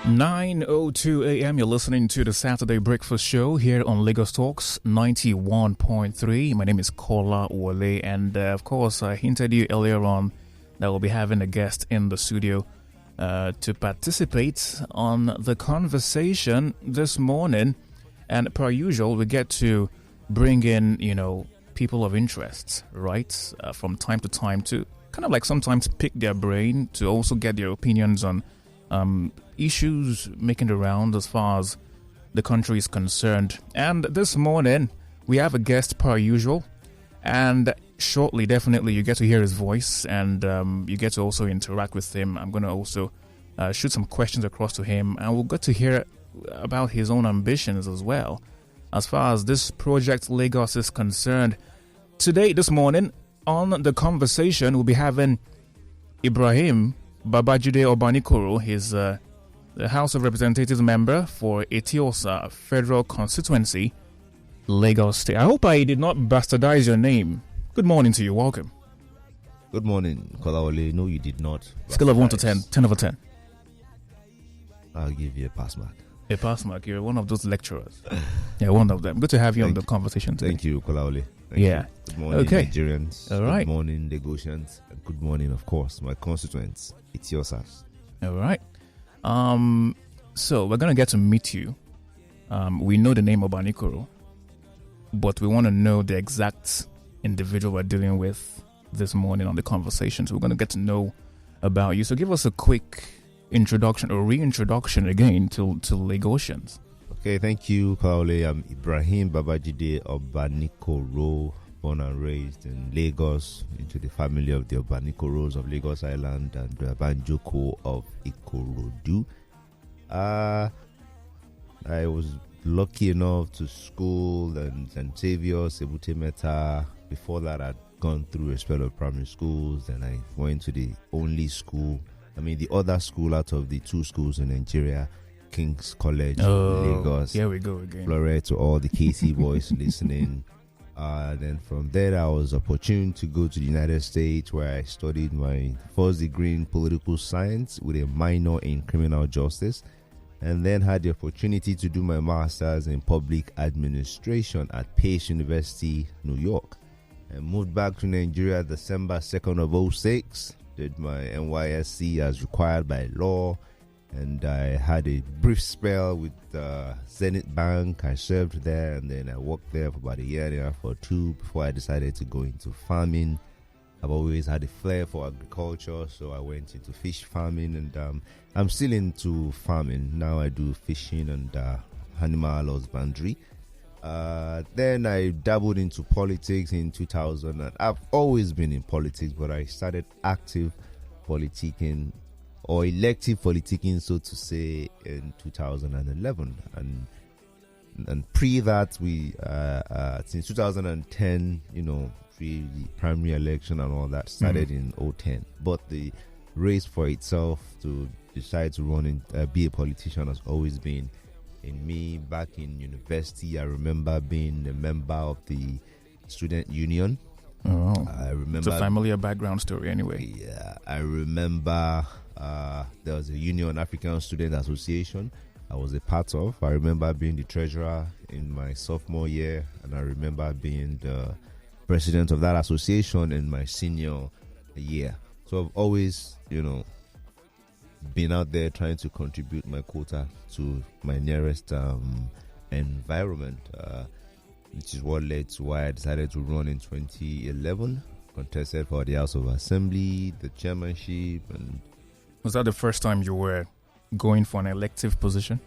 9:02 a.m. You're listening to the Saturday Breakfast Show here on Lagos Talks 91.3. My name is Kola Wole, and of course, I hinted you earlier on that we'll be having a guest in the studio to participate on the conversation this morning. And per usual, we get to bring in, people of interest, right, from time to time to kind of like sometimes pick their brain, to also get their opinions on issues making the round as far as the country is concerned. And this morning, we have a guest per usual. And shortly, definitely, you get to hear his voice and you get to also interact with him. I'm going to also shoot some questions across to him. And we'll get to hear about his own ambitions as well, as far as this project Lagos is concerned. Today, this morning, on the conversation, we'll be having Ibrahim Obanikoro. He's the House of Representatives member for Eti-Osa Federal Constitutuency, Lagos State. I hope I did not bastardize your name. Good morning to you. Welcome. Good morning, Kolawole. No, you did not. Scale of 1 to 10. 10 over 10. I'll give you a pass mark. A pass mark. You're one of those lecturers. Yeah, one of them. Good to have you on the conversation today. Thank you, Kolawole. Yeah. Good morning, Nigerians. All right. Good morning, Lagosians. And good morning, of course, my constituents. It's yours. All right. So we're going to get to meet you. We know the name Obanikoro, but we want to know the exact individual we're dealing with this morning on the conversation. So we're going to get to know about you. So give us a quick introduction or reintroduction again to Lagosians. Okay, thank you, Kaole. I'm Ibrahim Obanikoro, born and raised in Lagos, into the family of the Obanikoros of Lagos Island and the Banjoko of Ikorodu. I was lucky enough to school in St. Xavier's, Ebute Meta. Before that, I'd gone through a spell of primary schools, and I went to the other school out of the two schools in Nigeria, King's College, Lagos. Here we go again. Glory to all the KC boys listening. Then from there, I was opportune to go to the United States, where I studied my first degree in political science with a minor in criminal justice, and then had the opportunity to do my master's in public administration at Pace University, New York. I moved back to Nigeria December 2nd of 2006, did my NYSC as required by law, and I had a brief spell with Zenith Bank. I served there, and then I worked there for about a year and a half or two before I decided to go into farming. I've always had a flair for agriculture, so I went into fish farming, and I'm still into farming. Now I do fishing and animal husbandry. Then I dabbled into politics in 2000. And I've always been in politics, but I started active politicking, or elective politicking, so to say, in 2011. And pre that, we since 2010, pre the primary election and all that started in 2010. But the race for itself to decide to run and be a politician has always been in me. Back in university, I remember being a member of the student union. Oh, I remember, it's a familiar background story anyway. Yeah, I remember there was a Union African Student Association I was a part of. I remember being the treasurer in my sophomore year, and I remember being the president of that association in my senior year. So I've always, been out there trying to contribute my quota to my nearest environment, which is what led to why I decided to run in 2011, contested for the House of Assembly, the chairmanship. And was that the first time you were going for an elective position?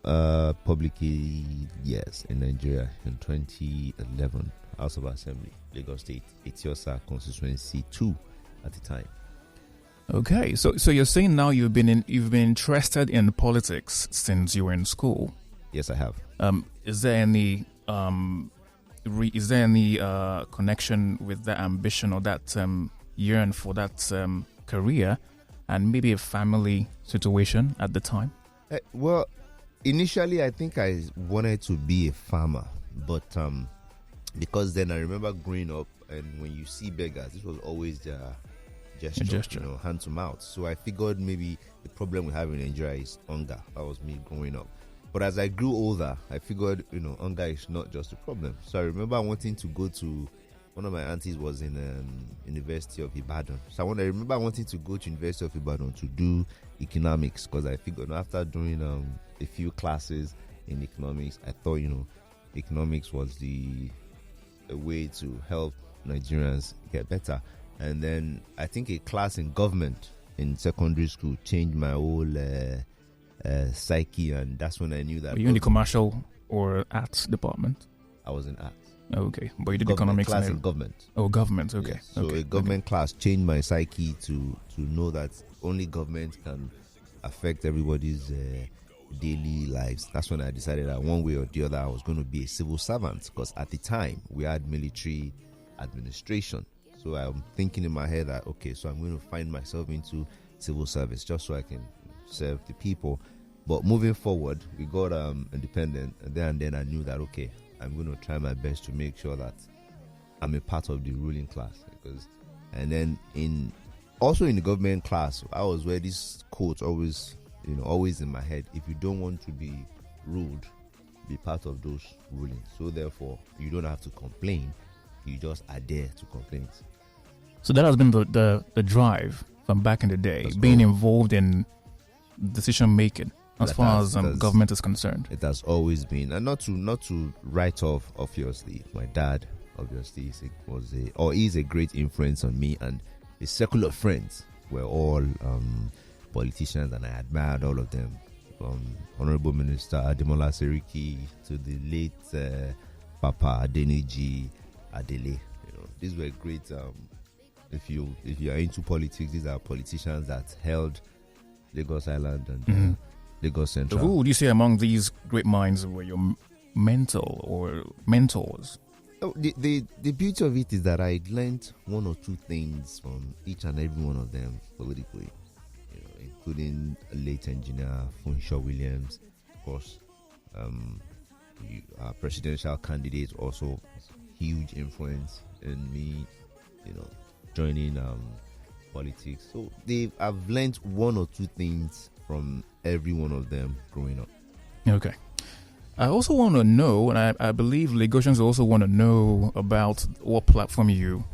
Publicly, yes, in Nigeria in 2011, House of Assembly, Lagos State, Eti-Osa Constitutuency 2 at the time. Okay, so you're saying now you've been interested in politics since you were in school. Yes, I have. Is there any connection with that ambition or that yearn for that career, and maybe a family situation at the time? Well, initially I think I wanted to be a farmer, but because then I remember growing up, and when you see beggars, this was always the gesture. Hand to mouth. So I figured maybe the problem we have in Nigeria is hunger. That was me growing up. But as I grew older, I figured, hunger is not just a problem. So I remember wanting to go to, one of my aunties was in University of Ibadan. So I remember wanting to go to University of Ibadan to do economics, because I figured after doing a few classes in economics, I thought, economics was a way to help Nigerians get better. And then I think a class in government in secondary school changed my whole psyche, and that's when I knew that. Were you in the commercial or arts department? I was in arts. Okay, but you did economics class in government. Oh, government. Okay. Yes. So a government class changed my psyche to know that only government can affect everybody's daily lives. That's when I decided that one way or the other I was going to be a civil servant, because at the time we had military administration. So I'm thinking in my head that, okay, so I'm going to find myself into civil service just so I can serve the people. But moving forward, we got independent, and then I knew that, okay, I'm going to try my best to make sure that I'm a part of the ruling class. And then also in the government class, I was where this quote always in my head: if you don't want to be ruled, be part of those rulings. So therefore, you don't have to complain. You just adhere to complaints. So that has been the drive from back in the day, being involved in decision making as far as government is concerned. It has always been, and not to write off. Obviously, my dad obviously is a great influence on me, and his circle of friends were all politicians, and I admired all of them, from Honorable Minister Ademola Seriki to the late Papa Adeniji Adele. These were great. If you are into politics, these are politicians that held Lagos Island and Lagos Central. So who would you say among these great minds were your mentor or mentors? Oh, the beauty of it is that I learned one or two things from each and every one of them politically, including a late engineer Funshaw Williams, of course. Our presidential candidate also huge influence in me, joining politics. So I've learned one or two things from every one of them growing up. Okay. I also want to know, and I believe Lagosians also want to know about what platform you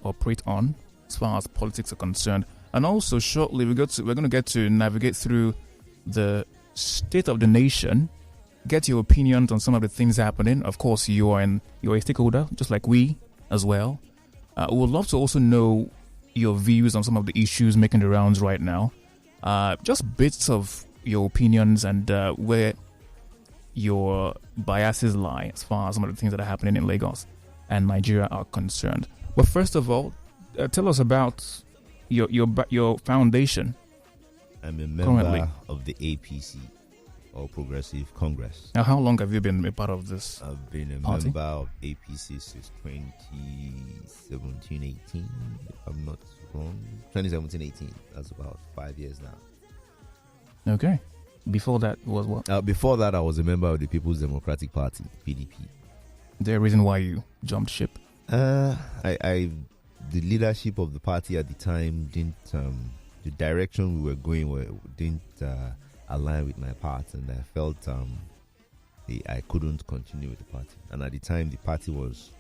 operate on as far as politics are concerned. And also shortly we're going to get to navigate through the state of the nation, get your opinions on some of the things happening. Of course, you're a stakeholder, just like we as well. We would love to also know your views on some of the issues making the rounds right now. Just bits of your opinions and where your biases lie as far as some of the things that are happening in Lagos and Nigeria are concerned. But first of all, tell us about your foundation. I'm a member of the APC, All Progressive Congress. Now, how long have you been a part of this? I've been a party? member of APC since 2017-18, if I'm not wrong. 2017-18. That's about 5 years now. Okay. Before that was what? Before that, I was a member of the People's Democratic Party, PDP. Is there a reason why you jumped ship? The leadership of the party at the time didn't, the direction we were going didn't align with my path, and I felt I couldn't continue with the party. And at the time, the party was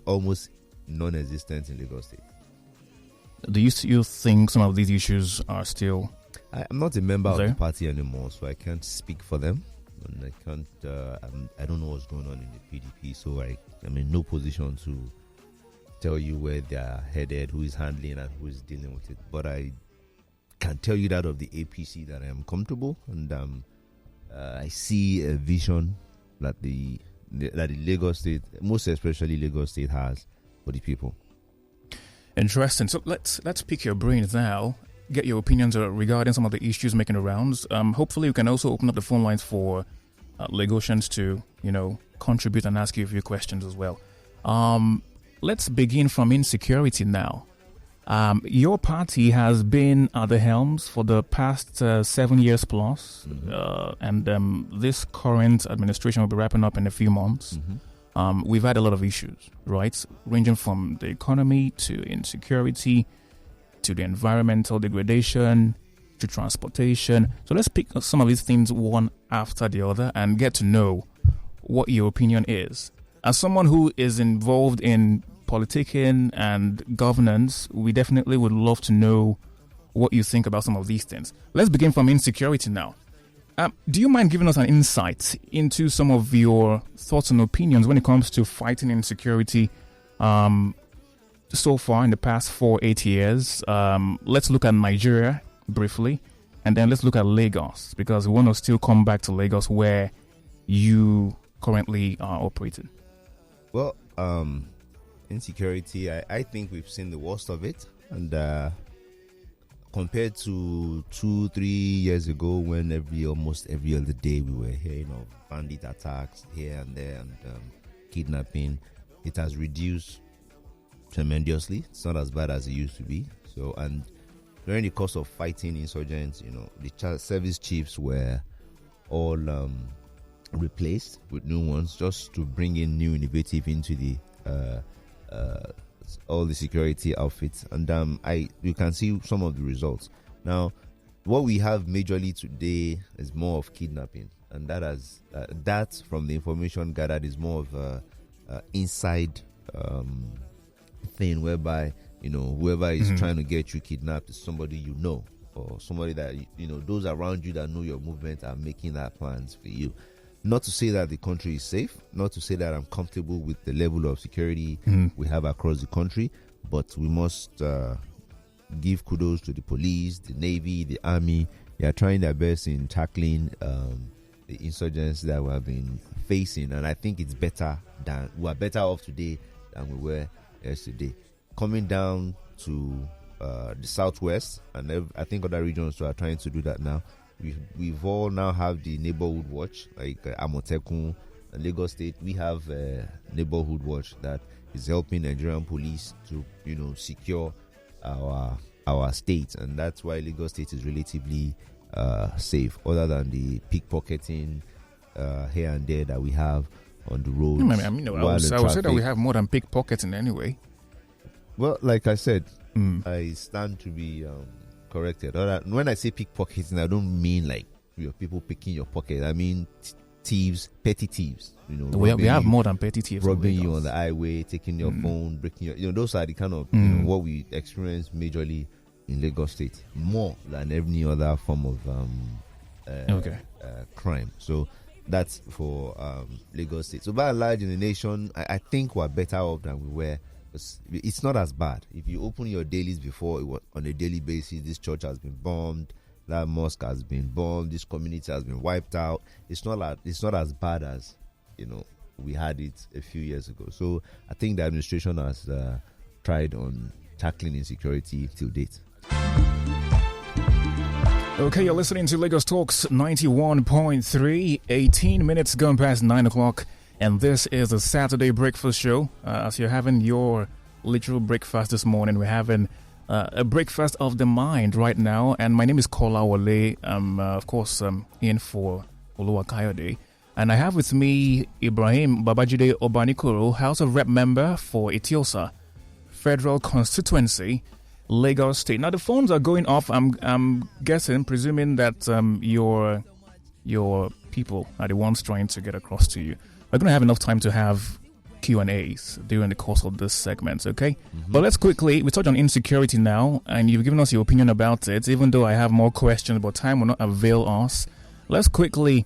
almost non-existent in Lagos State. Do you still think some of these issues are still? I'm not a member of the party anymore, so I can't speak for them, and I can't. I don't know what's going on in the PDP, so I'm in no position to tell you where they're headed, who is handling and who is dealing with it. But I can tell you that of the APC that I am comfortable, and I see a vision that the Lagos State, most especially Lagos State, has for the people. Interesting. So let's pick your brains now. Get your opinions regarding some of the issues making the rounds. Hopefully, we can also open up the phone lines for Lagosians to contribute and ask you a few questions as well. Let's begin from insecurity now. Your party has been at the helms for the past 7 years plus, and this current administration will be wrapping up in a few months. we've had a lot of issues, right? Ranging from the economy to insecurity, to the environmental degradation, to transportation. So let's pick some of these things one after the other and get to know what your opinion is. As someone who is involved in politicking and governance, we definitely would love to know what you think about some of these things. Let's begin from insecurity now. Do you mind giving us an insight into some of your thoughts and opinions when it comes to fighting insecurity so far in the past 4-8 years? Let's look at Nigeria briefly, and then let's look at Lagos, because we want to still come back to Lagos where you currently are operating. Well, insecurity, I think we've seen the worst of it, and compared to 2-3 years ago, when almost every other day we were hearing of bandit attacks here and there and kidnapping, it has reduced tremendously. It's not as bad as it used to be. So, and during the course of fighting insurgents, the service chiefs were all replaced with new ones, just to bring in new innovative into the all the security outfits, and you can see some of the results. Now, what we have majorly today is more of kidnapping, and that from the information gathered is more of a inside thing, whereby whoever is trying to get you kidnapped is somebody or somebody that those around you that know your movement are making that plans for you. Not to say that the country is safe, not to say that I'm comfortable with the level of security we have across the country, but we must give kudos to the police, the Navy, the Army. They are trying their best in tackling the insurgents that we have been facing, and I think we are better off today than we were yesterday. Coming down to the southwest, and I think other regions too are trying to do that now. We've all now have the neighborhood watch, like Amotekun and Lagos State. We have a neighborhood watch that is helping Nigerian police to secure our state, and that's why Lagos State is relatively safe, other than the pickpocketing here and there that we have on the roads. I would say that we have more than pickpocketing anyway. Well, like I said, I stand to be corrected. When I say pickpocketing, I don't mean like people picking your pocket. I mean thieves, petty thieves. We have more than petty thieves. Robbing you on the highway, taking your phone, breaking your. Those are the kind of what we experience majorly in Lagos State, more than any other form of crime. So that's for Lagos State. So by and large in the nation, I think we're better off than we were. It's not as bad. If you open your dailies before, it was on a daily basis, this church has been bombed, that mosque has been bombed, this community has been wiped out. It's not as bad as we had it a few years ago. So I think the administration has tried on tackling insecurity till date. Okay, you're listening to Lagos Talks 91.3, 18 minutes gone past 9 o'clock. And this is a Saturday breakfast show. As you're having your literal breakfast this morning, we're having a breakfast of the mind right now. And my name is Kola Wale. I'm, of course, in for Oluwakayode. And I have with me Ibrahim Obanikoro, House of Rep member for Eti-Osa Federal Constitutuency, Lagos State. Now, the phones are going off. I'm guessing, presuming that your people are the ones trying to get across to you. We're going to have enough time to have Q&As during the course of this segment, okay? But let's we touch on insecurity now, and you've given us your opinion about it, even though I have more questions, but time will not avail us. Let's quickly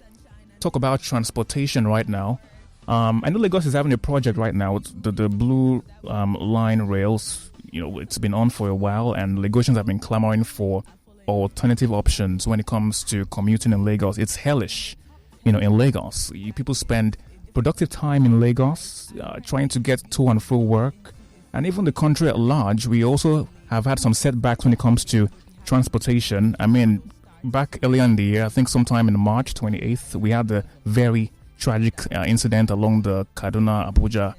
talk about transportation right now. I know Lagos is having a project right now, the Blue Line rails. It's been on for a while, and Lagosians have been clamoring for alternative options when it comes to commuting in Lagos. It's hellish, in Lagos. People spend productive time in Lagos, trying to get to and fro work, and even the country at large. We also have had some setbacks when it comes to transportation. I mean, back earlier in the year, I think sometime in March 28th, we had the very tragic incident along the Kaduna-Abuja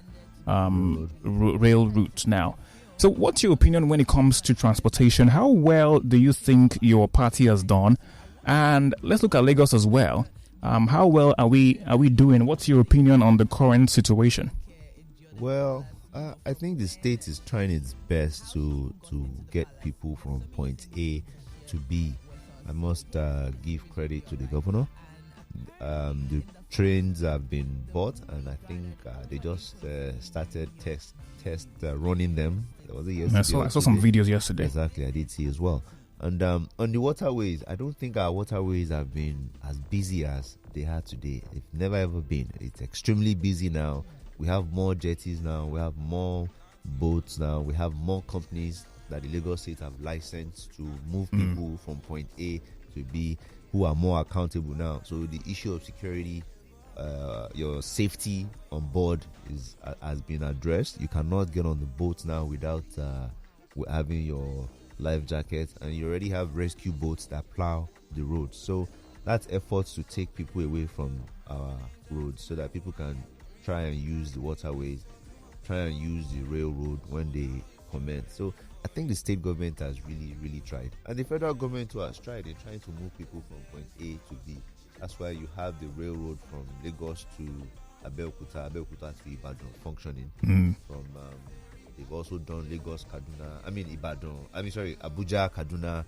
rail route now. So what's your opinion when it comes to transportation? How well do you think your party has done? And let's look at Lagos as well. How well are we doing? What's your opinion on the current situation? Well, I think the state is trying its best to get people from point A to B. I must give credit to the governor. The trains have been bought, and I think they just started test running them. Was it yesterday? I saw some videos yesterday. Exactly, I did see as well. And on the waterways, I don't think our waterways have been as busy as they are today. They've never ever been. It's extremely busy now. We have more jetties now. We have more boats now. We have more companies that the Lagos State have licensed to move people from point A to B, who are more accountable now. So the issue of security, your safety on board has been addressed. You cannot get on the boat now without having your life jacket, and you already have rescue boats that plow the road. So that's efforts to take people away from our roads so that people can try and use the waterways, try and use the railroad when they commence. So I think the state government has really tried, and the federal government too has tried. They're trying to move people from point A to B. That's why you have the railroad from Lagos to Abeokuta to Ibadan functioning. From they've also done Abuja, Kaduna.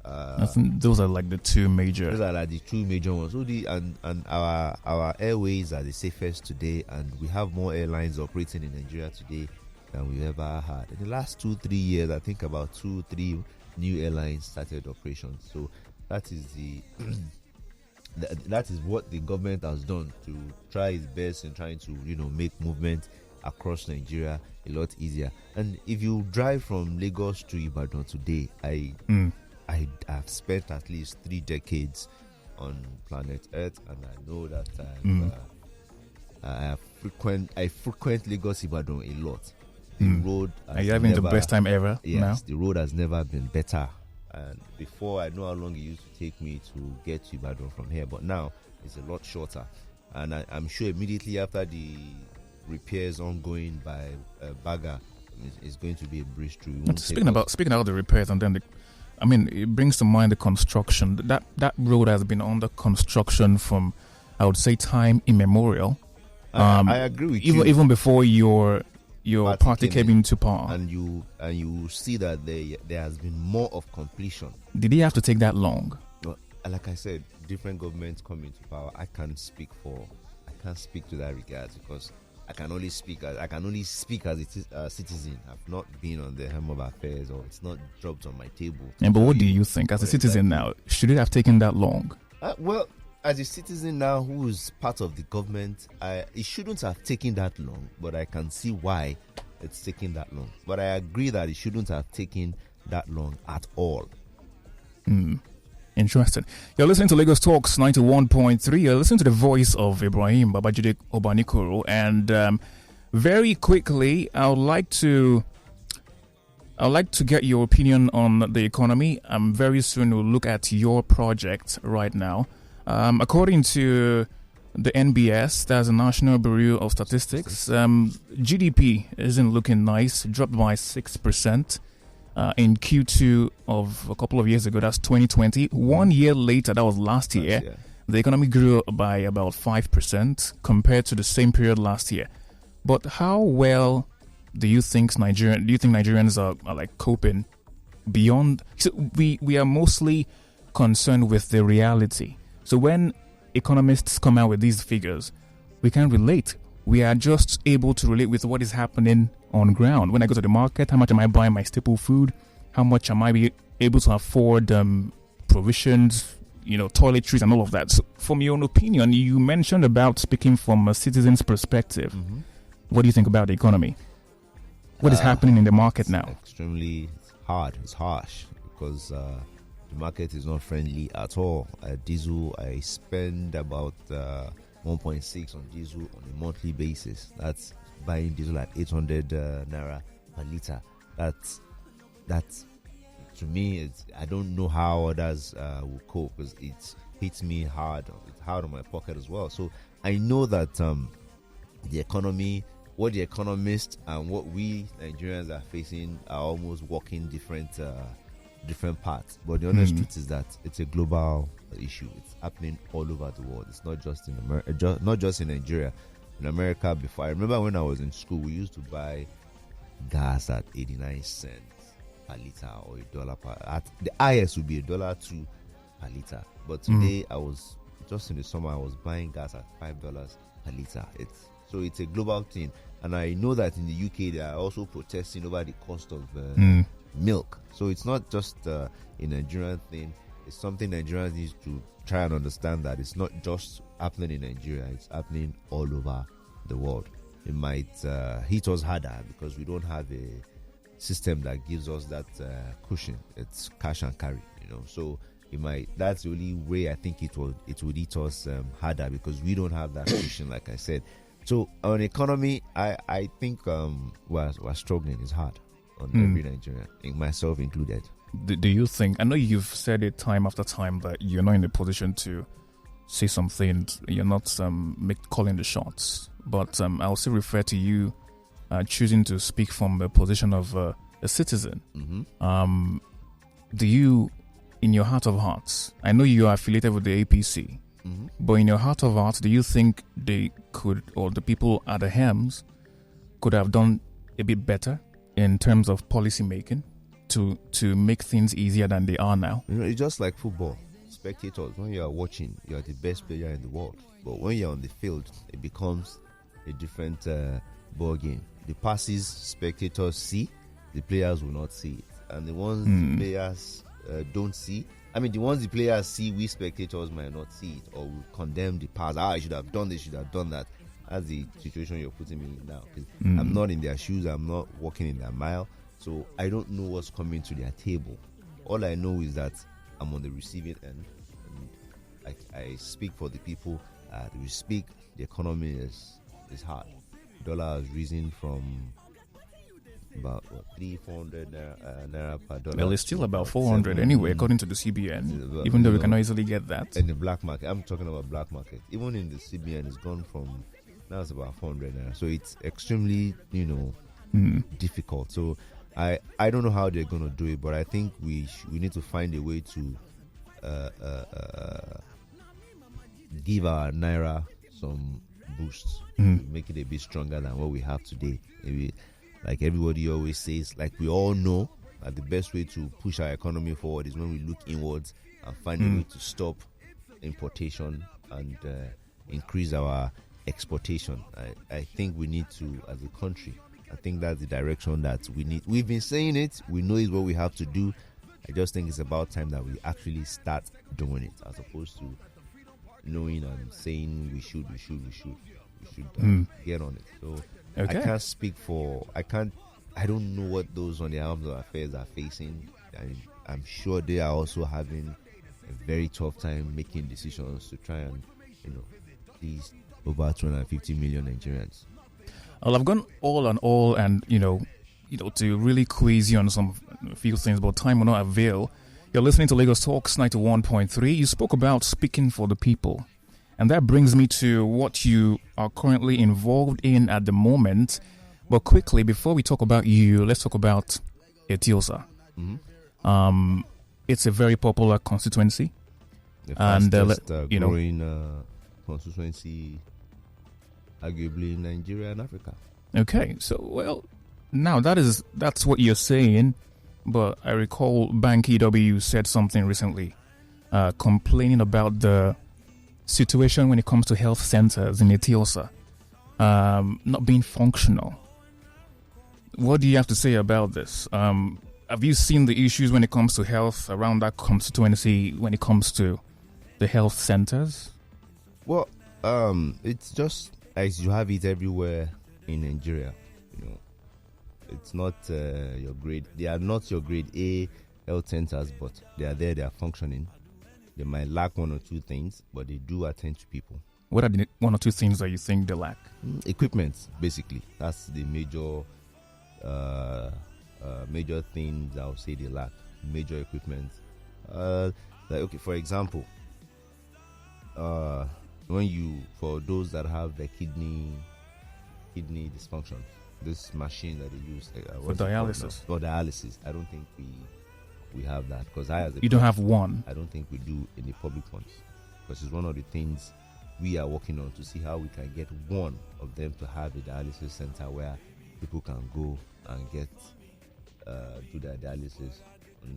I think those are like the two major. Those are like the two major ones. So our airways are the safest today, and we have more airlines operating in Nigeria today than we ever had. In the last 2-3 years, I think about 2-3 new airlines started operations. So that is that is what the government has done to try its best in trying to make movement across Nigeria a lot easier. And if you drive from Lagos to Ibadan today, I have spent at least 3 decades on planet Earth, and I know that I frequent Lagos Ibadan a lot. The road. Are you having the best time ever? Yes, now? The road has never been better. And before, I know how long it used to take me to get to Ibadan from here, but now it's a lot shorter. And I'm sure immediately after the repairs ongoing by Baga, it's going to be a breeze through. Speaking about the repairs, and then it brings to mind the construction. That road has been under construction from, I would say, time immemorial. I agree with you. Even before your party came into power, and you see that there has been more of completion. Did he have to take that long? Well, like I said, different governments come into power. I can't speak to that regard, because I can only speak as a citizen. I've not been on the helm of affairs, or it's not dropped on my table. Yeah, but what do you think as a citizen now? Should it have taken that long? Well, as a citizen now who is part of the government, it shouldn't have taken that long, but I can see why it's taking that long. But I agree that it shouldn't have taken that long at all. Interesting. You're listening to Lagos Talks 91.3. You're listening to the voice of Ibrahim Obanikoro. And very quickly, I would like to get your opinion on the economy. Very soon we'll look at your project right now. According to the NBS, that's the National Bureau of Statistics, GDP isn't looking nice, dropped by 6% in Q2 of a couple of years ago. That's 2020. 1 year later, that was last year, the economy grew by about 5% compared to the same period last year. But how well do you think Nigerians are like coping beyond? So we are mostly concerned with the reality. So when economists come out with these figures, we can relate. We are just able to relate with what is happening on ground. When I go to the market, how much am I buying my staple food? How much am I be able to afford provisions, toiletries and all of that? So from your own opinion, you mentioned about speaking from a citizen's perspective. Mm-hmm. What do you think about the economy? What is happening in the market now? Extremely hard. It's harsh because the market is not friendly at all. Diesel, I spend about 1.6 on diesel on a monthly basis. That's buying diesel at 800 naira per liter. That's to me. I don't know how others will cope, because it hits me hard. It's hard on my pocket as well. So I know that the economy, what the economists and what we Nigerians are facing, are almost walking different paths. But the honest truth is that it's a global issue. It's happening all over the world. It's not just in America, not just in Nigeria. In America, before, I remember when I was in school, we used to buy gas at 89 cents per liter or $1 per. At the highest would be $1.02 per liter. But today, I was just in the summer, I was buying gas at $5 per liter. It's a global thing, and I know that in the UK they are also protesting over the cost of milk. So it's not just a Nigerian thing. It's something Nigerians need to try and understand, that it's not just happening in Nigeria, it's happening all over the world. It might hit us harder because we don't have a system that gives us that cushion. It's cash and carry, So that's the only way I think it would hit us harder, because we don't have that cushion, like I said. So on economy, I think we're struggling. It's hard on every Nigerian, myself included. Do you think, I know you've said it time after time, that you're not in a position to say something, you're not calling the shots, but I'll still refer to you choosing to speak from the position of a citizen. Do you, in your heart of hearts, I know you are affiliated with the APC, but in your heart of hearts, do you think they could, or the people at the helms could have done a bit better in terms of policy making to make things easier than they are now? It's just like football. Spectators, when you are watching, you are the best player in the world. But when you're on the field, it becomes a different ball game. The passes spectators see, the players will not see it. And the ones the players don't see, the ones the players see, we spectators might not see it, or will condemn the pass. I should have done this, should have done that. That's the situation you're putting me in now. I'm not in their shoes, I'm not walking in their mile. So I don't know what's coming to their table. All I know is that I'm on the receiving end, and I speak for the people. We speak. The economy is hard. Dollar has risen from about 300-400 naira per dollar. Well, it's still about 400 anyway, according to the CBN. Even though we can easily get that in the black market. I'm talking about black market. Even in the CBN, it's gone from, now it's about 400 naira. So it's extremely, difficult. So I don't know how they're going to do it, but I think we need to find a way to give our naira some boosts, make it a bit stronger than what we have today. Maybe, like everybody always says, like we all know that the best way to push our economy forward is when we look inwards and find a way to stop importation and increase our exportation. I think we need to, as a country, I think that's the direction that we need. We've been saying it. We know it's what we have to do. I just think it's about time that we actually start doing it, as opposed to knowing and saying we should get on it. So I can't speak for. I don't know what those on the arms of affairs are facing. I'm sure they are also having a very tough time making decisions to try and please over 250 million Nigerians. Well, I've gone all and all, and to really quiz you on a few things, but time will not avail. You're listening to Lagos Talks 91.3. You spoke about speaking for the people, and that brings me to what you are currently involved in at the moment. But quickly, before we talk about you, let's talk about Eti-Osa. It's a very popular constituency, the fastest growing constituency, arguably in Nigeria and Africa. Okay, so now that's what you're saying, but I recall Bank EW said something recently, complaining about the situation when it comes to health centers in Eti-Osa not being functional. What do you have to say about this? Have you seen the issues when it comes to health around that constituency when it comes to the health centers? Well, it's just as you have it everywhere in Nigeria. It's not your grade. They are not your grade A health centers, but they are there. They are functioning. They might lack one or two things, but they do attend to people. What are the one or two things that you think they lack? Equipment, basically. That's the major things I would say they lack. Major equipment. For example, for those that have the kidney dysfunction, this machine that they use for dialysis. For dialysis, I don't think we have that, because you don't have one. I don't think we do in the public ones, because it's one of the things we are working on to see how we can get one of them to have a dialysis center where people can go and get do their dialysis I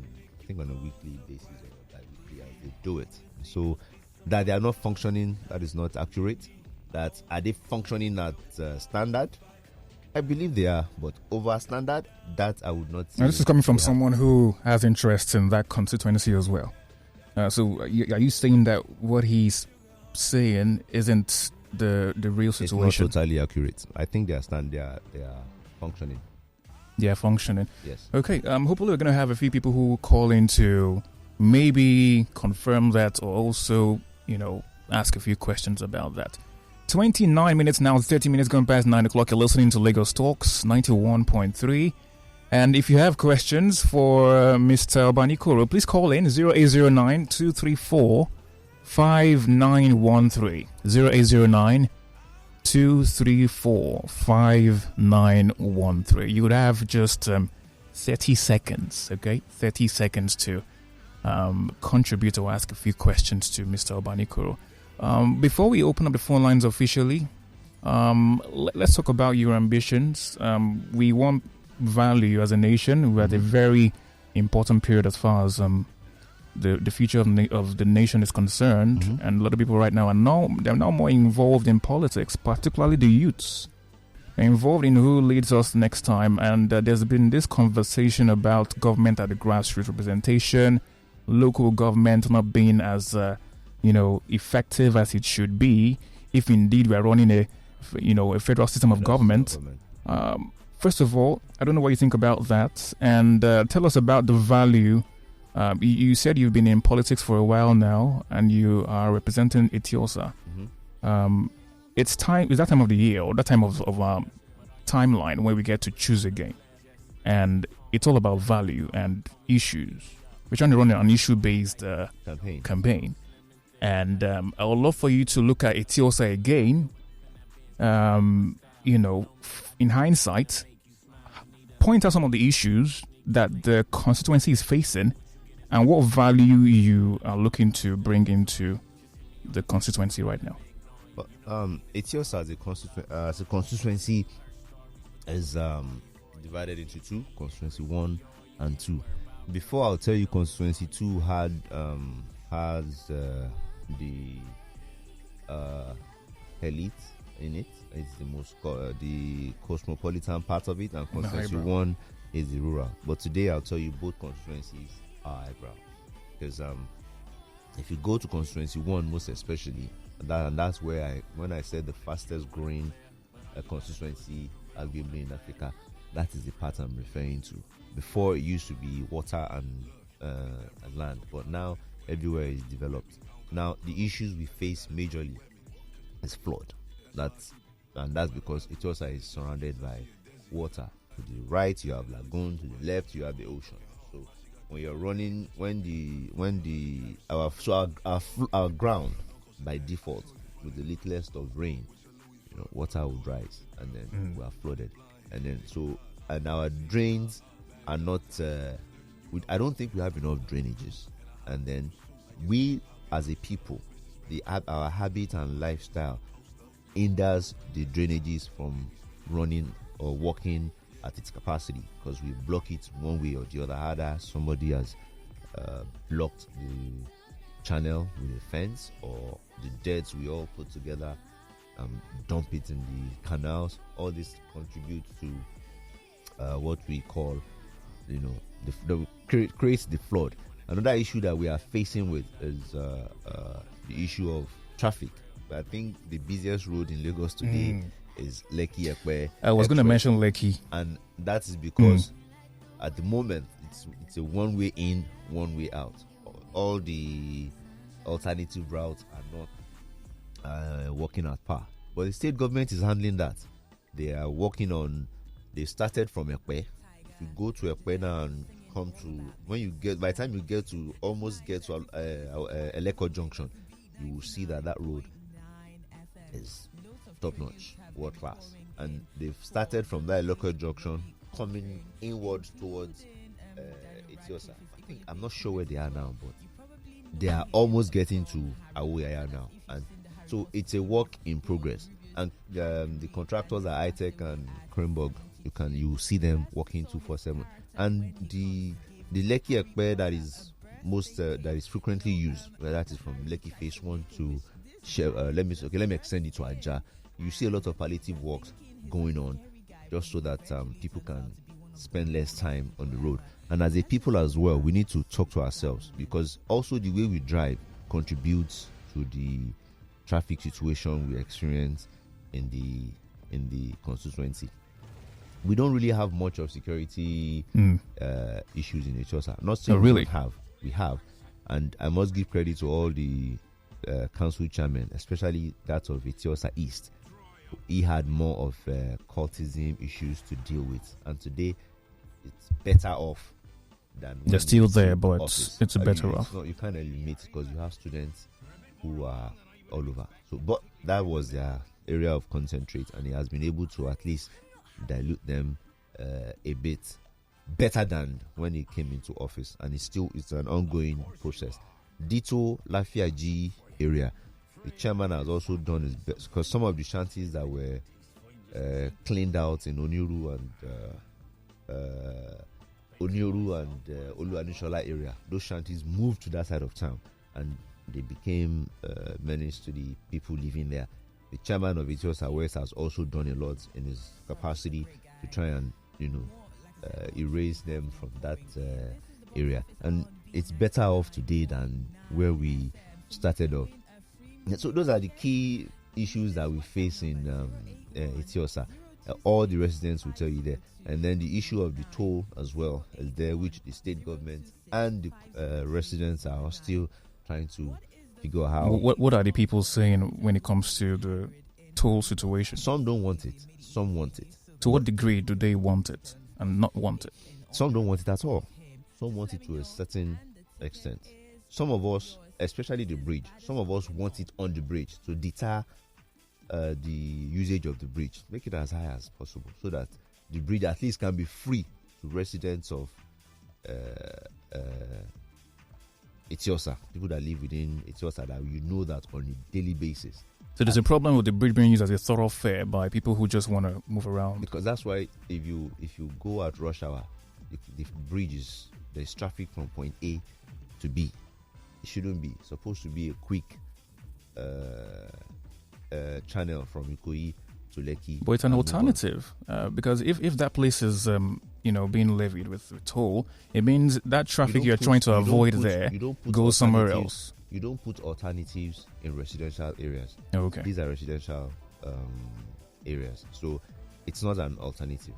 think on a weekly basis or bi-weekly as they do it. So that they are not functioning, that is not accurate. That are they functioning at standard? I believe they are, but over standard, that I would not say. Now, this is coming from someone who has interest in that constituency as well. So are you saying that what he's saying isn't the real situation? It's not totally accurate. I think they are functioning. They are functioning. Yes. Okay. Hopefully we're going to have a few people who call in to maybe confirm that, or also, ask a few questions about that. 29 minutes now, 30 minutes going past 9 o'clock. You're listening to Lagos Talks 91.3. And if you have questions for Mr. Obanikoro, please call in 0809 234 5913. 0809 234 5913. You would have just 30 seconds, okay? 30 seconds to contribute or ask a few questions to Mr. Obanikoro. Before we open up the phone lines officially, let's talk about your ambitions. We want value as a nation. We're at a very important period as far as the future of the nation is concerned, and a lot of people right now they're now more involved in politics, particularly the youths. They're involved in who leads us next time, and there's been this conversation about government at the grassroots representation, local government not being as effective as it should be, if indeed we are running a federal system of government. First of all, I don't know what you think about that, and tell us about the value. You said you've been in politics for a while now, and you are representing Eti-Osa. It's time. Is that time of the year or that time of timeline where we get to choose again? And it's all about value and issues. We're trying to run an issue-based campaign. And I would love for you to look at Eti-Osa again. In hindsight, point out some of the issues that the constituency is facing and what value you are looking to bring into the constituency right now. But Eti-Osa as a constituency is divided into two, constituency 1 and 2. Before I'll tell you, constituency 2 has the elite in it. It's the most the cosmopolitan part of it, and constituency 1 is the rural. But today I'll tell you both constituencies are eyebrow, because if you go to constituency 1 most especially, and that's where when I said the fastest growing constituency arguably in Africa, that is the part I'm referring to. Before it used to be water and land, but now everywhere is developed. Now the issues we face majorly is flood. That's because Eti-Osa is surrounded by water. To the right you have lagoon, to the left you have the ocean. So when you're running, our ground by default with the littlest of rain, water would rise, and then we are flooded. And our drains are not. I don't think we have enough drainages, and then we as a people, our habit and lifestyle hinders the drainages from running or working at its capacity, because we block it one way or the other. Either somebody has blocked the channel with a fence, or the dirt we all put together dump it in the canals. All this contributes to what we call, creates the flood. Another issue that we are facing with is the issue of traffic. But I think the busiest road in Lagos today is Lekki-Ekpe. I was going to mention Lekki, and that is because at the moment it's a one-way in, one-way out. All the alternative routes are not working at par. But the state government is handling that. They are working on. They started from Ekpe. If you go to Ekpe now and come to, by the time you almost get to Eleko Junction, you will see that road is top notch, world class. And they've started from that Eleko Junction coming inward towards Eti-Osa. I'm not sure where they are now, but they are almost getting to Awuyaya now. And So it's a work in progress. And the contractors are Itech and Kronberg. You see them working 247. And the Lekki Ekpe that is frequently used, that is from Lekki Phase 1 to let me extend it to Aja. You see a lot of palliative works going on, just so that people can spend less time on the road. And as a people as well, we need to talk to ourselves, because also the way we drive contributes to the traffic situation we experience in the constituency. We don't really have much of security issues in Eti-Osa. Not saying really? We have, and I must give credit to all the council chairmen, especially that of Eti-Osa East. He had more of cultism issues to deal with, and today it's better off than they're still there, but office. it's better off. You can't eliminate it because you have students who are all over. So, but that was their area of concentrate, and he has been able to at least dilute them a bit better than when he came into office, and it's an ongoing process. Ditto Lafiaji area, the chairman has also done his best, because some of the shanties that were cleaned out in Oniru and Oluwanishola area, those shanties moved to that side of town, and they became menace to the people living there. The chairman of Eti-Osa West has also done a lot in his capacity to try and erase them from that area, and it's better off today than where we started off. So those are the key issues that we face in Eti-Osa. All the residents will tell you there. And then the issue of the toll as well is there, which the state government and the residents are still trying to figure out how. What are the people saying when it comes to the toll situation? Some don't want it. Some want it. To what degree do they want it and not want it? Some don't want it at all. Some want it to a certain extent. Some of us, especially the bridge, some of us want it on the bridge to deter the usage of the bridge. Make it as high as possible so that the bridge at least can be free to residents of Eti-Osa, people that live within Eti-Osa, that you know that on a daily basis. So there's a problem with the bridge being used as a thoroughfare by people who just want to move around. Because that's why if you go at rush hour, the bridge there's traffic from point A to B. It shouldn't be. It's supposed to be a quick channel from Ikoyi to Lekki. But it's an alternative because if that place is being levied with toll, it means that traffic you're trying to avoid there goes somewhere else. You don't put alternatives in residential areas. Okay. These are residential areas, so it's not an alternative.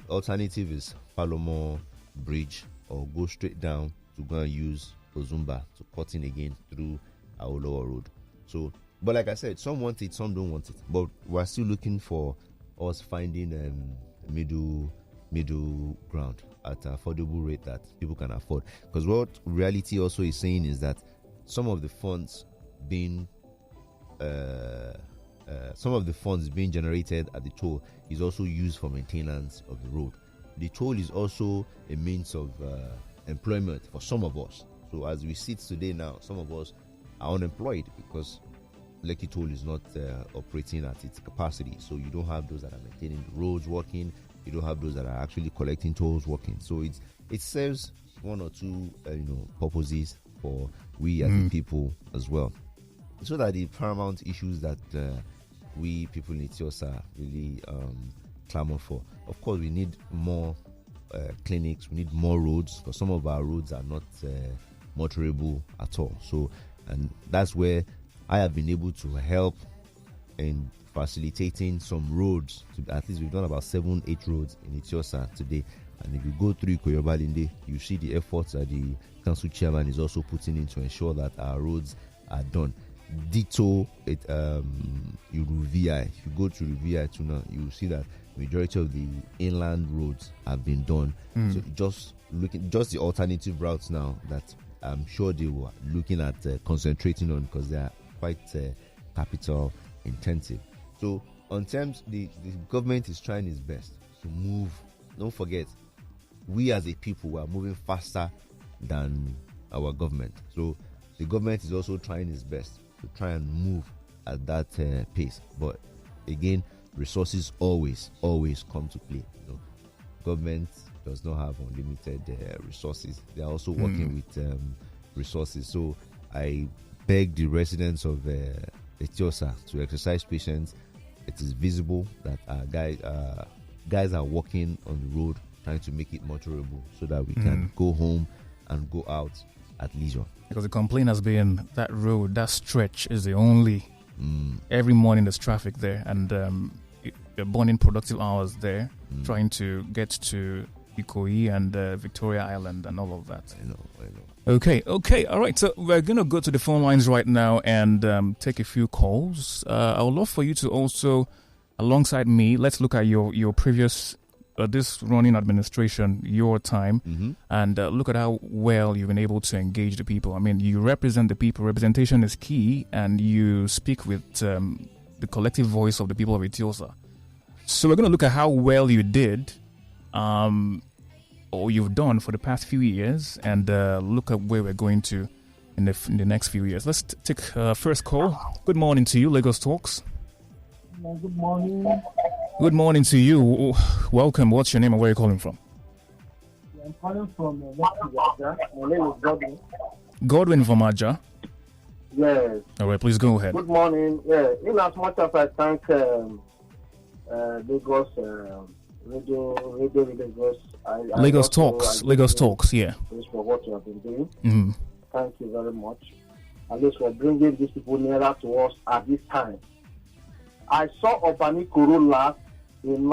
Alternative is Palomo Bridge, or go straight down to go and use Ozumba to cut in again through our lower road. So, but like I said, some want it, some don't want it. But we're still looking for us finding middle ground at an affordable rate that people can afford. Because what reality also is saying is that some of the funds being generated at the toll is also used for maintenance of the road. The toll is also a means of employment for some of us. So as we sit today now, some of us are unemployed because Lekki toll is not operating at its capacity. So you don't have those that are maintaining the roads working. You don't have those that are actually collecting tolls working. So it serves one or two purposes for we as the people as well. So that the paramount issues that we people in Eti-Osa really clamor for. Of course, we need more clinics. We need more roads, because some of our roads are not motorable at all. So, and that's where I have been able to help in facilitating some roads. At least we've done about 7-8 roads in Eti-Osa today. And if you go through Ikoyobalinde, you see the efforts that the council chairman is also putting in to ensure that our roads are done. Ditto Uruvia. If you go to Uruvia too now, you will see that majority of the inland roads have been done. So just the alternative routes now that I'm sure they were looking at concentrating on, because they are quite capital intensive. So on terms, the government is trying its best to move. Don't forget, we as a people are moving faster than our government. So the government is also trying its best to try and move at that pace. But again, resources always come to play. Government does not have unlimited resources. They are also working with resources. So I beg the residents of Eti-Osa to exercise patience. It is visible that guys are working on the road, trying to make it more tolerable so that we can go home and go out at leisure. Because the complaint has been that road, that stretch is the only. Every morning there's traffic there, and you're burning productive hours there, trying to get to Ikoyi and Victoria Island and all of that. I know. Okay, all right. So we're going to go to the phone lines right now and take a few calls. I would love for you to also, alongside me, let's look at your previous, this running administration, your time, and look at how well you've been able to engage the people. I mean, you represent the people. Representation is key, and you speak with the collective voice of the people of Eti-Osa. So we're going to look at how well you did, or you've done for the past few years, and look at where we're going to in the next few years. Let's take first call. Good morning to you, Lagos Talks. Good morning. Good morning to you. Welcome. What's your name and where are you calling from? I'm calling from Aja. My name is Godwin. Godwin from Aja. Yes. All right, please go ahead. Good morning. Yeah. In as much as I thank Lagos Radio Lagos. Lagos Talks. Yeah. Thanks for what you have been doing. Thank you very much. At least for bringing these people nearer to us at this time. I saw Obanikoro last in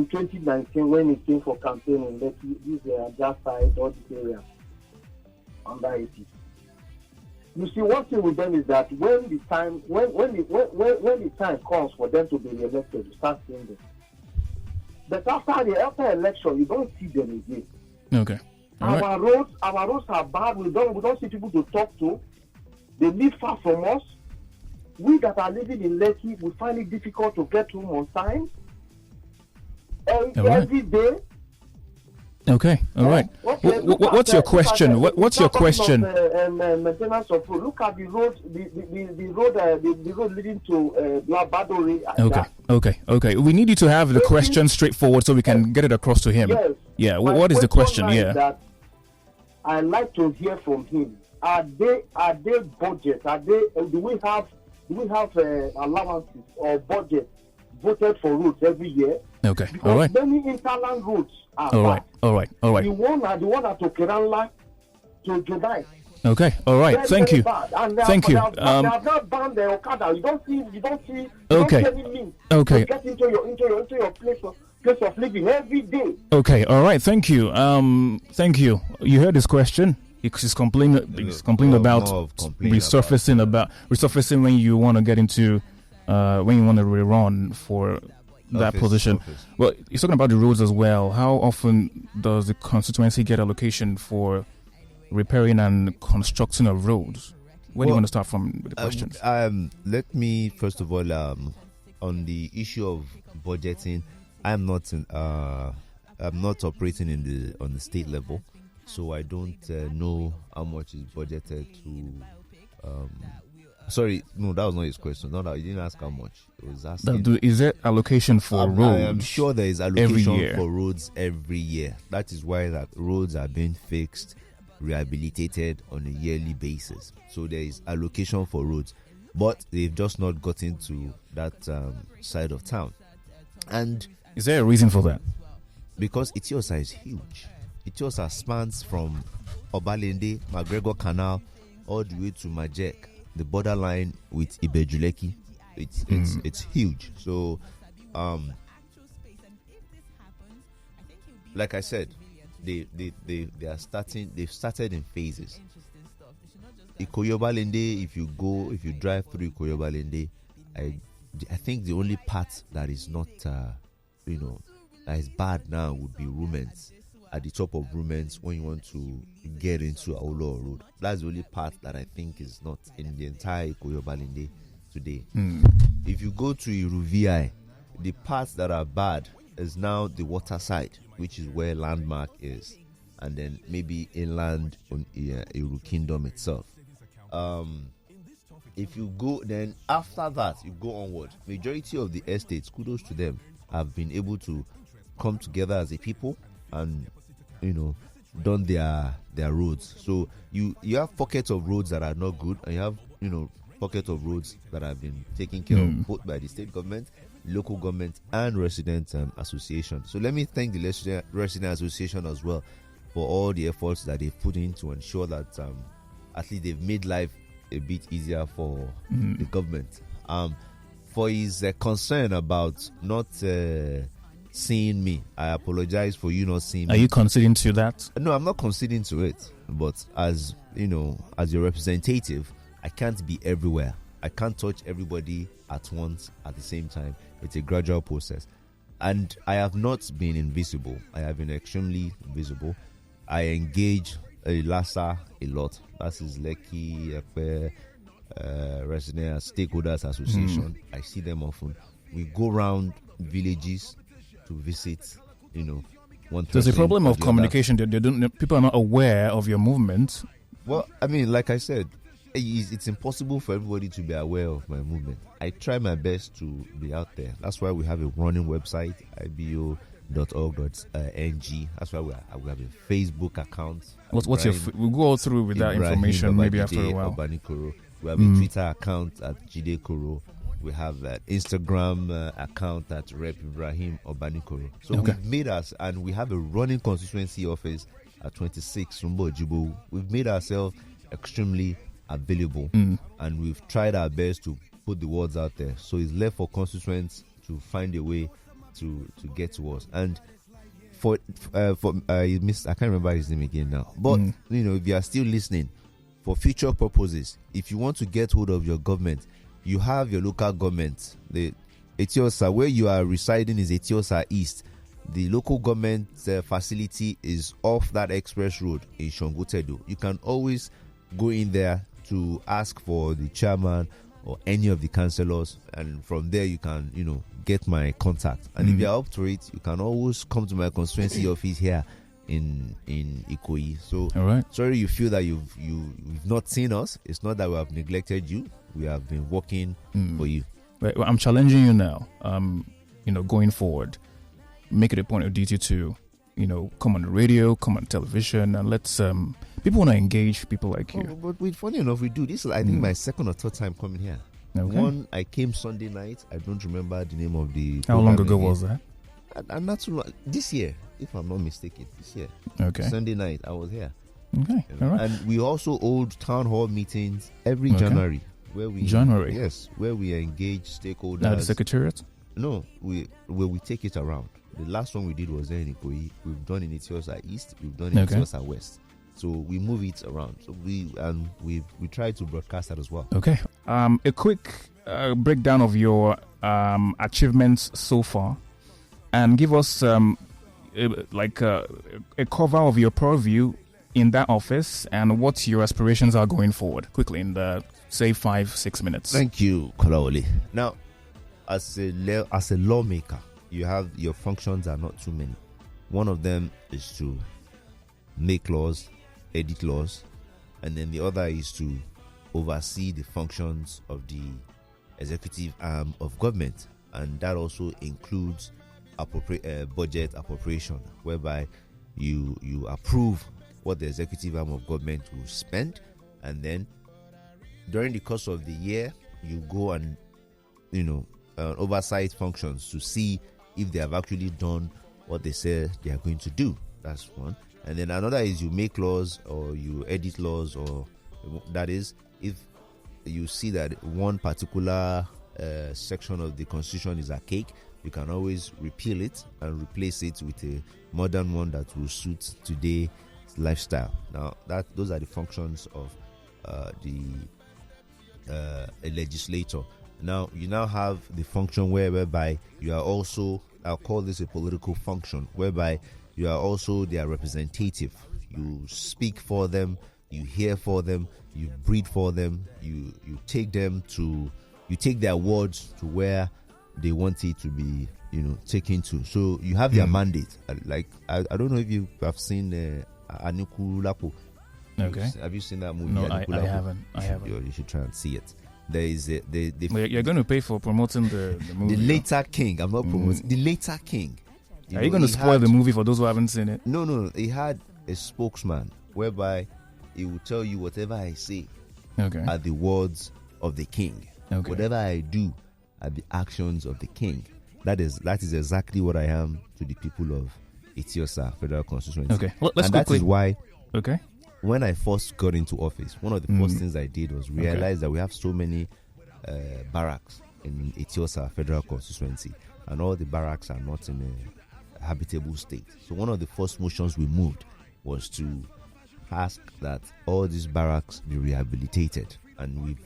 2019 when he came for campaign in this Aja side or this area under 80. You see, one thing with them is that when the time comes for them to be re-elected, you start seeing them. But after election, you don't see them again. Okay. Our roads are bad. We don't see people to talk to. They live far from us. We that are living in Lekki, we find it difficult to get home on time. Every day. Okay, all right. What's your question? What's your question? Maintenance of road. Look at the road, the road leading to Badore. Okay. We need you to have the question straightforward so we can get it across to him. Yes. Yeah. What is the question? Yeah. That I like to hear from him. Are they budget? Do we have allowances or budget voted for roads every year? Okay. Because all right. many interland roads are bad. All right. The one at Tokeranla to July. Okay. All right. Thank you. Thank you. They have not banned the Okada. You don't see any means to get into your place of living every day. Okay. All right. Thank you. Thank you. You heard this question. He's complaining about resurfacing when you want to get into when you want to rerun for that position. Well, you're talking about the roads as well. How often does the constituency get allocation for repairing and constructing of roads? Where do you want to start from with the questions? Let me first of all, on the issue of budgeting, I'm not operating on the state level, so I don't know how much is budgeted to. Sorry, no, that was not his question. No, you didn't ask how much. It was asking. Is there allocation for roads? I am sure there is allocation for roads every year. That is why that roads are being fixed, rehabilitated on a yearly basis. So there is allocation for roads, but they've just not gotten to that side of town. And is there a reason for that? Because Eti-Osa is huge. Eti-Osa spans from Obalende, McGregor Canal, all the way to Majek, the borderline with Ibejuleki. It's huge. So, like I said, they've started in phases. Ikoyi-Obalende, if you drive through Ikoyi-Obalende, I think the only part that is not that is bad now would be Rumens. At the top of Rumens, when you want to get into Aolo Road, that's the only part that I think is not in the entire Ikoyi-Obalende today. If you go to Iruvii, the parts that are bad is now the water side, which is where Landmark is, and then maybe inland on Iru Kingdom itself. if you go, then after that, you go onward. Majority of the estates, kudos to them, have been able to come together as a people and, done their roads. So you have pockets of roads that are not good, and you have, pockets of roads that have been taken care of both by the state government, local government, and resident association. So let me thank the resident association as well for all the efforts that they've put in to ensure that at least they've made life a bit easier for the government. For his concern about not seeing me, I apologize for you not seeing me. Are you conceding to that? No, I'm not conceding to it. But as as your representative, I can't be everywhere. I can't touch everybody at once at the same time. It's a gradual process. And I have not been invisible. I have been extremely visible. I engage Lassa a lot. That's his Lekki Resident Stakeholders Association. I see them often. We go around villages to visit, one. There's a problem of communication. People are not aware of your movement. Well, I mean, like I said, it's impossible for everybody to be aware of my movement. I try my best to be out there. That's why we have a running website, ibo.org.ng. That's why we have a Facebook account. What's your? We'll go through with that information maybe after a while. Obanikoro. We have a Twitter account at Jide Koro. We have an Instagram account at Rep Ibrahim Obanikoro. So we've made us, and we have a running constituency office at 26 Sumbo Jibo. We've made ourselves extremely available, and we've tried our best to put the words out there. So it's left for constituents to find a way to get to us. And I can't remember his name again now. But if you are still listening, for future purposes, if you want to get hold of your government, you have your local government. The Eti-Osa, where you are residing, is Eti-Osa East. The local government facility is off that express road in Shongotedo. You can always go in there to ask for the chairman or any of the councillors, and from there you can, get my contact. And if you're up to it, you can always come to my constituency office here in Ikoyi. So sorry you feel that you've not seen us. It's not that we have neglected you. We have been working for you. Well, I'm challenging you now. Going forward, make it a point of duty to come on the radio, come on television, and let's people want to engage people like you. But funny enough, we do this. I think my second or third time coming here. One, I came Sunday night. I don't remember the name of the. How long ago was that? And not too long. This year, if I'm not mistaken. This year. Okay. Sunday night, I was here. Okay. All right. And we also hold town hall meetings every January, where we where we engage stakeholders. At the Secretariat? No, where we take it around. The last one we did was there in Ikoyi. We've done in Eti-Osa East. We've done in Eti-Osa West. So we move it around. So we try to broadcast that as well. Okay. A quick breakdown of your achievements so far, and give us a cover of your purview in that office and what your aspirations are going forward. Quickly, in the say 5-6 minutes. Thank you, Kolaoli. Now, as a lawmaker, you have your functions are not too many. One of them is to make laws, edit laws, and then the other is to oversee the functions of the executive arm of government, and that also includes budget appropriation, whereby you approve what the executive arm of government will spend, and then during the course of the year you go and oversight functions to see if they have actually done what they say they are going to do. That's one. And then another is you make laws or you edit laws, or that is, if you see that one particular section of the constitution is archaic, you can always repeal it and replace it with a modern one that will suit today's lifestyle. Now, those are the functions of a legislator. Now, you now have the function whereby you are also, I'll call this a political function, whereby you are also their representative. You speak for them, you hear for them, you breathe for them, you take their words to where they want it to be, taken to. So you have their mandate. Like, I don't know if you have seen Anuku Lapo. Okay. Have you seen that movie? No, I haven't. You should try and see it. there is You're going to pay for promoting the movie. The later king. I'm not promoting the later king. Are you going to spoil the movie for those who haven't seen it? No. He had a spokesman whereby he will tell you whatever I say are the words of the king. Okay. Whatever I do are the actions of the king. That is exactly what I am to the people of Eti-Osa Federal Constitutuency. Okay, let's and quickly. That is why. Okay. When I first got into office, one of the first things I did was realize that we have so many barracks in Eti-Osa Federal Constituency, and all the barracks are not in a habitable state. So one of the first motions we moved was to ask that all these barracks be rehabilitated, and we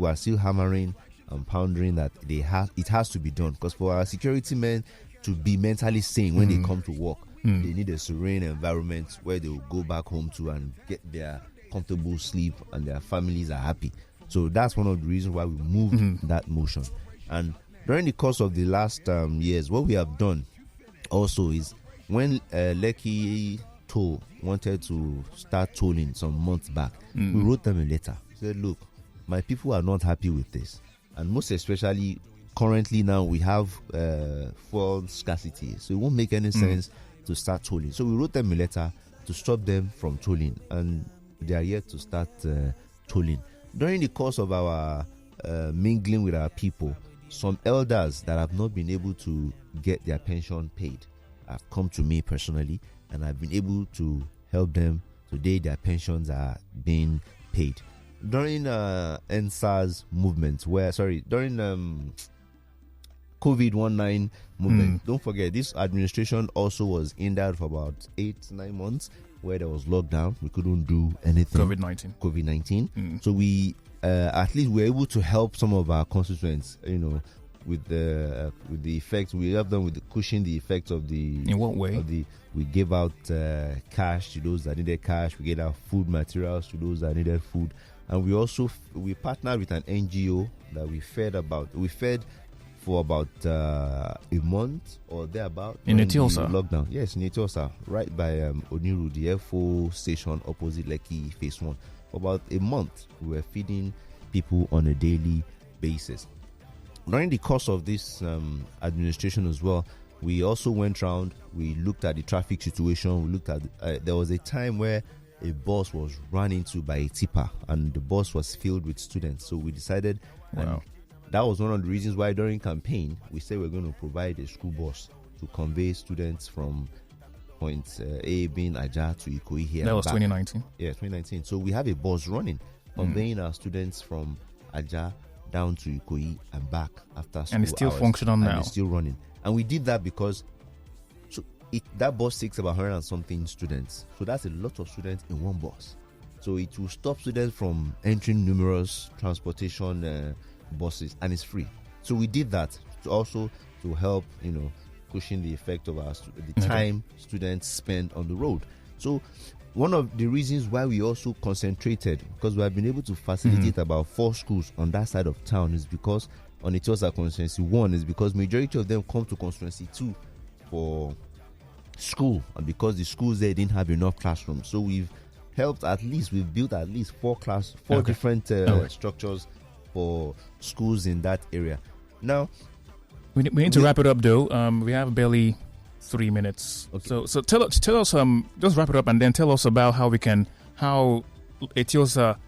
are still hammering and pounding that it has to be done, because for our security men to be mentally sane when they come to work, they need a serene environment where they will go back home to and get their comfortable sleep and their families are happy. So that's one of the reasons why we moved that motion. And during the course of the last years, what we have done also is when Lekki Toll wanted to start tolling some months back, we wrote them a letter. Said, look, my people are not happy with this. And most especially currently now we have fuel scarcity. So it won't make any sense to start tolling. So we wrote them a letter to stop them from tolling, and they are yet to start tolling. During the course of our mingling with our people, some elders that have not been able to get their pension paid have come to me personally, and I've been able to help them. Today their pensions are being paid. During NSAS movement, during COVID-19 movement. Don't forget, this administration also was hindered for about 8-9 months, where there was lockdown. We couldn't do anything. COVID-19. So we, at least, were able to help some of our constituents. With the effect, we helped them with cushioning the effect of the. In what way? We gave out cash to those that needed cash. We gave out food materials to those that needed food, and we partnered with an NGO that we fed for about a month or thereabout. In Eti-Osa? Lockdown. Yes, in Eti-Osa, right by Oniru, the FO station opposite Lekki Phase 1. For about a month, we were feeding people on a daily basis. During the course of this administration as well, we also went around, we looked at the traffic situation, we looked at, there was a time where a bus was run into by a tipper, and the bus was filled with students. So we decided, that was one of the reasons why during campaign we said we're going to provide a school bus to convey students from points A being Aja to Ikoyi here. That was back. 2019. Yeah, 2019. So we have a bus running, conveying our students from Aja down to Ikoyi and back after school. And it's still hours. functional now. And it's still running. And we did that because that bus takes about 100 and something students. So that's a lot of students in one bus. So it will stop students from entering numerous transportation buses, and it's free. So we did that to help, cushion the effect of the time students spend on the road. So one of the reasons why we also concentrated, because we have been able to facilitate about 4 schools on that side of town, is because on Eti-Osa constituency 1 is because majority of them come to constituency 2 for school, and because the schools there didn't have enough classrooms. So we've built at least 4 different structures for schools in that area. Now we need to wrap it up though. We have barely 3 minutes. Okay. So tell us just wrap it up and then tell us about how Eti-Osa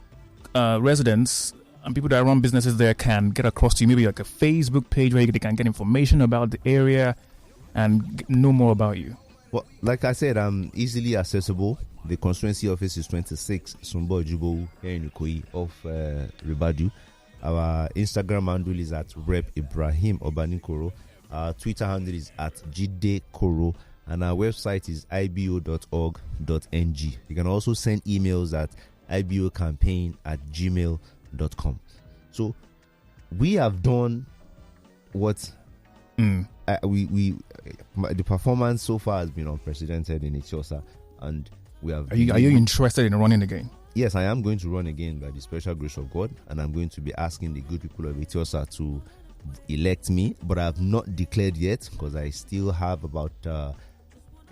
residents and people that run businesses there can get across to you, maybe like a Facebook page where they can get information about the area and know more about you. Well, like I said, I'm easily accessible. The constituency office is 26 Sumbo Jubo here in Ikoyi off Ribadu. Our Instagram handle is at Rep Ibrahim Obanikoro. Our Twitter handle is at Jide Koro. And our website is ibo.org.ng. You can also send emails at ibocampaign@gmail.com. So we have done what the performance so far has been unprecedented in Eti-Osa, and we have. Are you interested in running again? Yes, I am going to run again by the special grace of God, and I'm going to be asking the good people of Eti-Osa to elect me, but I have not declared yet because I still have about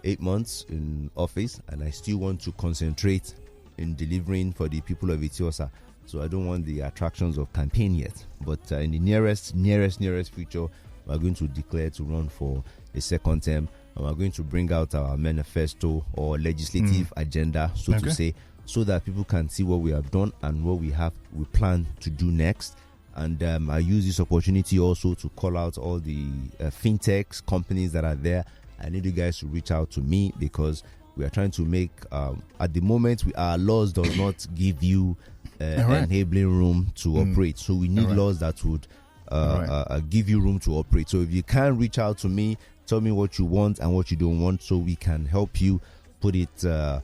8 months in office, and I still want to concentrate in delivering for the people of Eti-Osa. so I don't want the attractions of campaign yet. But in the nearest future, we're going to declare to run for a second term, and we're going to bring out our manifesto or legislative agenda, so to say, so that people can see what we have done and what we plan to do next. And I use this opportunity also to call out all the fintechs companies that are there. I need you guys to reach out to me, because we are trying to make, at the moment, our laws does not give you enabling room to operate. So we need laws that would give you room to operate. So if you can reach out to me, tell me what you want and what you don't want, so we can help you put it,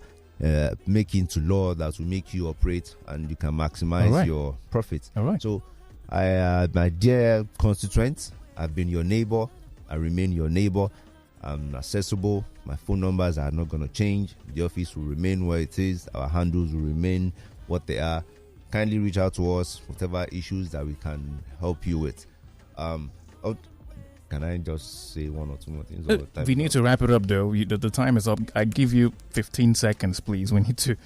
make into law that will make you operate and you can maximize your profits. So my dear constituents, I've been your neighbor. I remain your neighbor. I'm accessible. My phone numbers are not going to change. The office will remain where it is. Our handles will remain what they are. Kindly reach out to us, whatever issues that we can help you with. Can I just say one or two more things? We need to wrap it up, though. The time is up. I give you 15 seconds, please. We need to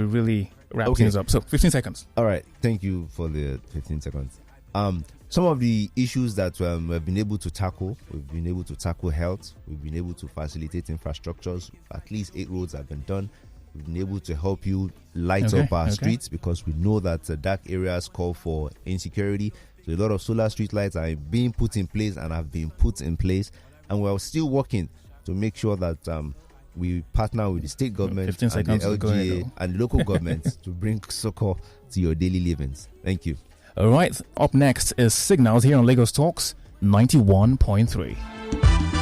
really wrap things up. So 15 seconds. All right. Thank you for the 15 seconds. Some of the issues that we've been able to tackle, health, we've been able to facilitate infrastructures. At least 8 roads have been done. We've been able to help you light up our streets, because we know that dark areas call for insecurity. So a lot of solar street lights are being put in place and have been put in place. And we're still working to make sure that we partner with the state government and the LGA and local governments to bring succor to your daily livings. Thank you. All right, up next is Signals here on Lagos Talks 91.3.